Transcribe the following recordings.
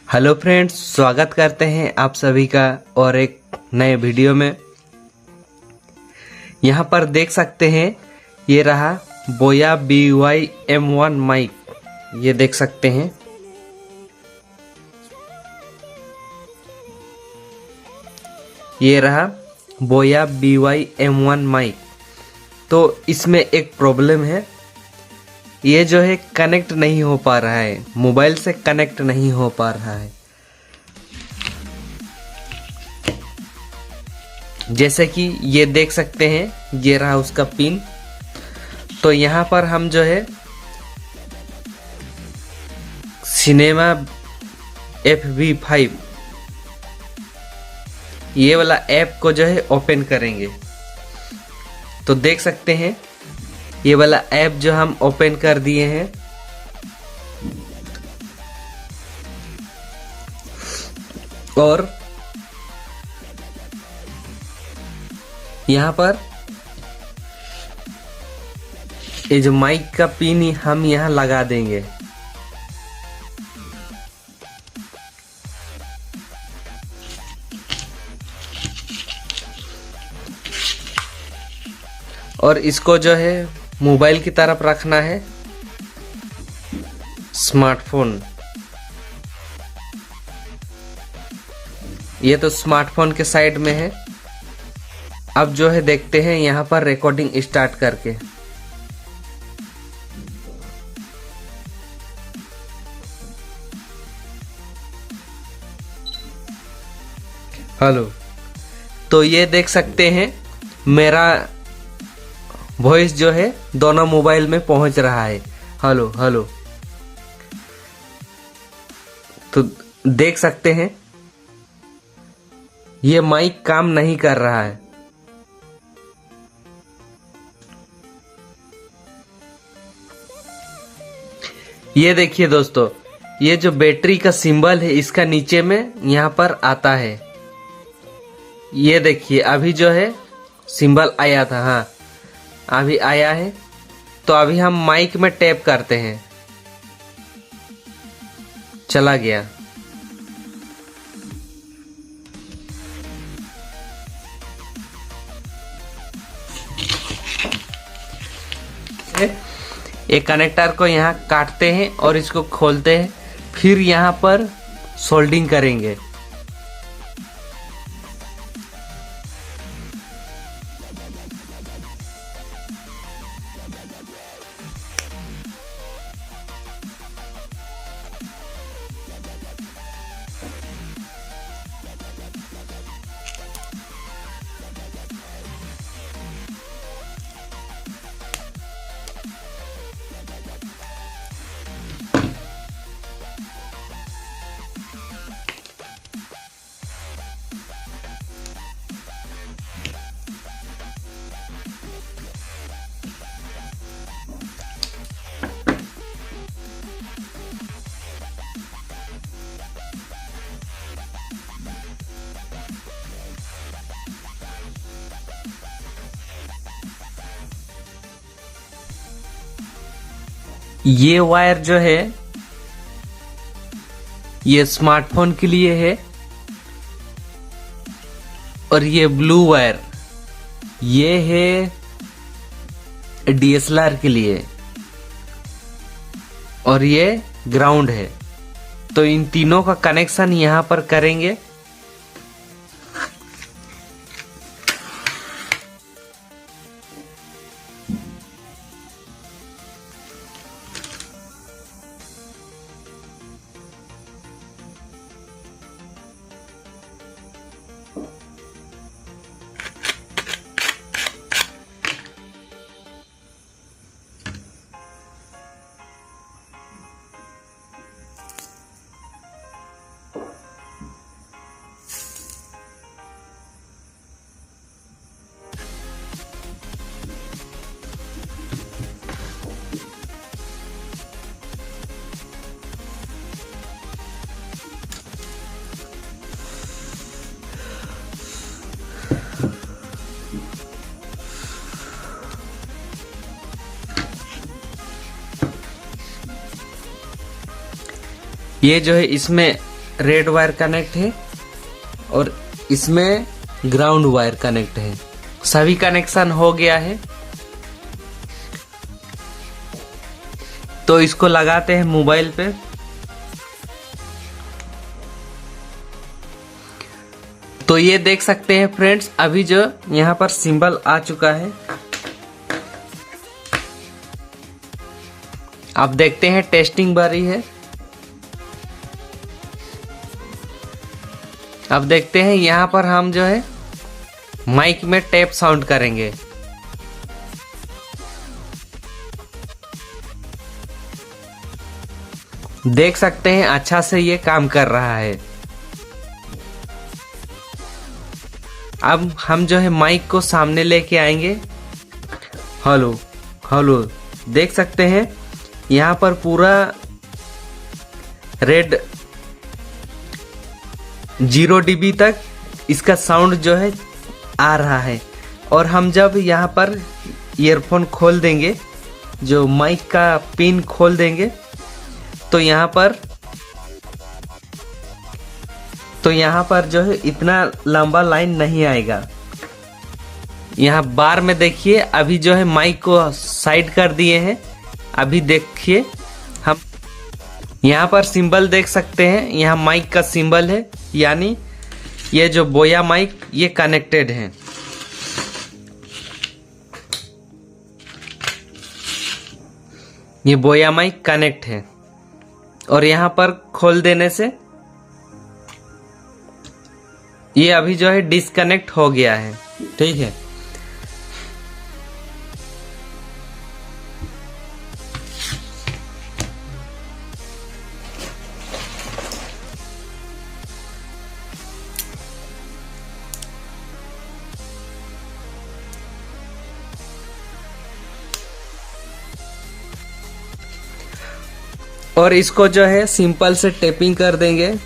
Hello friends, स्वागत करते हैं आप सभी का और एक नए वीडियो में। यहाँ पर देख सकते हैं ये रहा बोया BY-M1 माइक। ये देख सकते हैं ये रहा बोया BY-M1 माइक। तो इसमें एक प्रॉब्लम है, ये जो है कनेक्ट नहीं हो पा रहा है, मोबाइल से कनेक्ट नहीं हो पा रहा है। जैसे कि ये देख सकते हैं, ये रहा उसका पिन। तो यहाँ पर हम जो है सिनेमा FB5 ये वाला ऐप को जो है ओपन करेंगे। तो देख सकते हैं ये वाला ऐप जो हम ओपन कर दिए हैं। और यहाँ पर ये जो माइक का पिन हम यहाँ लगा देंगे। और इसको जो है मोबाइल की तरफ रखना है, स्मार्टफोन। ये तो स्मार्टफोन के साइड में है। अब जो है देखते हैं यहाँ पर रिकॉर्डिंग स्टार्ट करके। हेलो, तो ये देख सकते हैं मेरा वॉइस जो है दोनों मोबाइल में पहुंच रहा है। हेलो हेलो, तो देख सकते हैं ये माइक काम नहीं कर रहा है। ये देखिए दोस्तों, ये जो बैटरी का सिंबल है इसका नीचे में यहाँ पर आता है। ये देखिए अभी जो है सिंबल आया था, हाँ अभी आया है। तो अभी हम माइक में टैप करते हैं, चला गया। एक कनेक्टर को यहाँ काटते हैं और इसको खोलते हैं, फिर यहाँ पर सोल्डिंग करेंगे। ये वायर जो है ये स्मार्टफोन के लिए है, और ये ब्लू वायर ये है DSLR के लिए, और ये ग्राउंड है। तो इन तीनों का कनेक्शन यहां पर करेंगे। ये जो है इसमें रेड वायर कनेक्ट है और इसमें ग्राउंड वायर कनेक्ट है। सभी कनेक्शन हो गया है। तो इसको लगाते हैं मोबाइल पे। तो ये देख सकते हैं फ्रेंड्स, अभी जो यहाँ पर सिंबल आ चुका है। अब देखते हैं, टेस्टिंग बारी है। अब देखते हैं, यहाँ पर हम जो है माइक में टैप साउंड करेंगे। देख सकते हैं अच्छा से ये काम कर रहा है। अब हम जो है माइक को सामने लेके आएंगे। हेलो हेलो, देख सकते हैं यहाँ पर पूरा रेड 0 dB तक इसका साउंड जो है आ रहा है। और हम जब यहाँ पर ईयरफोन खोल देंगे, जो माइक का पिन खोल देंगे, तो यहाँ पर जो है इतना लंबा लाइन नहीं आएगा। यहाँ बार में देखिए, अभी जो है माइक को साइड कर दिए हैं। अभी देखिए, हम यहाँ पर सिंबल देख सकते हैं, यहाँ माइक का सिंबल है, यानी ये जो बोया माइक ये कनेक्टेड है। ये बोया माइक कनेक्ट है और यहाँ पर खोल देने से ये अभी जो है डिस्कनेक्ट हो गया है। ठीक है, और इसको जो है सिंपल से टेपिंग कर देंगे।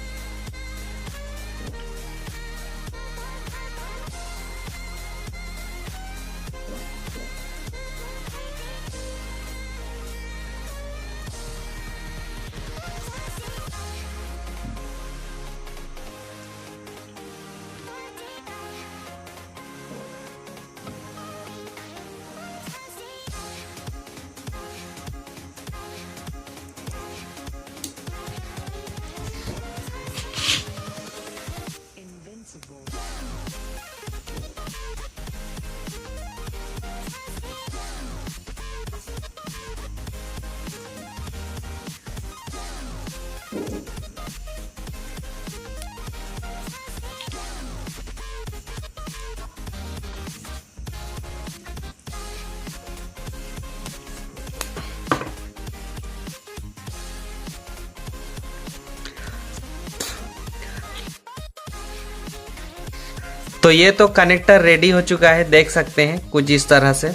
तो ये तो कनेक्टर रेडी हो चुका है, देख सकते हैं कुछ इस तरह से।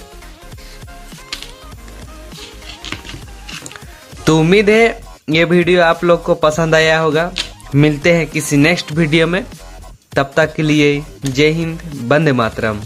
तो उम्मीद है ये वीडियो आप लोग को पसंद आया होगा। मिलते हैं किसी नेक्स्ट वीडियो में, तब तक के लिए जय हिंद, वंदे मातरम।